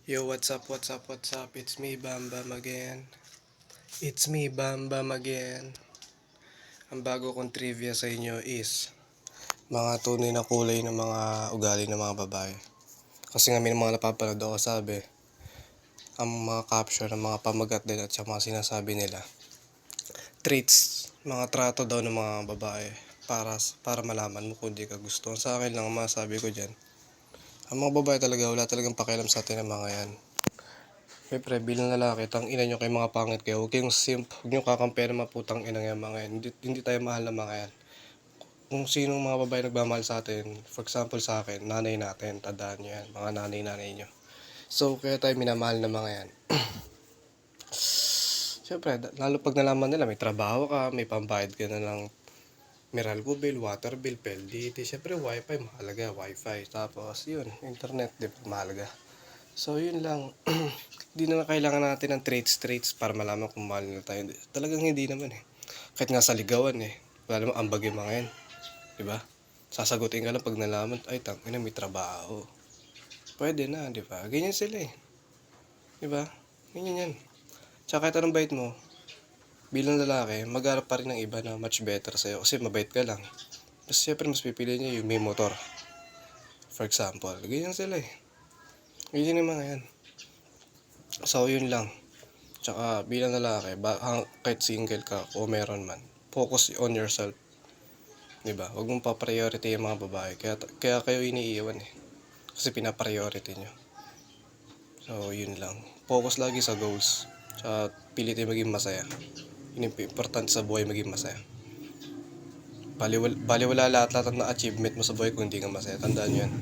Yo, what's up? It's me, Bam Bam again. It's me, Bam Bam again. Ang bago kong trivia sa inyo is mga tunay na kulay ng mga ugali ng mga babae. Kasi nga may mga napapanood ako sabi, ang mga caption ng mga pamagat din at sa mga sinasabi nila. Traits, mga trato daw ng mga babae para malaman mo kung di ka gusto. Sa akin lang ang masabi ko dyan. Ang mga babae talaga wala talagang pakialam sa atin ng mga yan. Siyempre, bilang lalaki, tang ina nyo kay mga pangit kayo. Huwag kayong huwag nyo kakampi ng mga putang ina ng mga yan. Hindi tayo mahal ng mga yan. Kung sinong mga babae nagmamahal sa atin, for example sa akin, nanay natin, tandaan nyo yan, mga nanay nyo. So, kaya tayo minamahal ng mga yan. Siyempre, lalo pag nalaman nila, may trabaho ka, may pambayad ka na lang Meralco bill, water bill, PLDT. Siyempre, wifi, mahalaga, wifi. Tapos, yun, internet, di ba, mahalaga. So, yun lang. Hindi na kailangan natin ng traits para malaman kung mahal na tayo. Talagang hindi naman eh. Kahit nga sa ligawan eh. Wala namang ambag yung mga yan. Diba? Sasagutin ka lang pag nalaman, ay tangina may trabaho. Pwede na, diba? Ganyan sila eh. Diba? Ganyan yan. Tsaka kahit anong bait mo, bilang lalaki, magharap pa rin ng iba na much better sa'yo. Kasi mabait ka lang. Tapos syempre mas pipili niya yung may motor. For example, ganyan sila eh. Ganyan yung mga yan. So, yun lang. Tsaka bilang lalaki, kahit single ka o meron man, focus on yourself. Diba? Huwag mong pa-priority yung mga babae. Kaya kayo iniiwan eh. Kasi pina-priority nyo. So, yun lang. Focus lagi sa goals. Tsaka pilitin maging masaya. Yun yung importante sa buhay, maging masaya. Baliwala lahat ng achievement mo sa buhay kung hindi ka masaya. Tandaan nyo yan.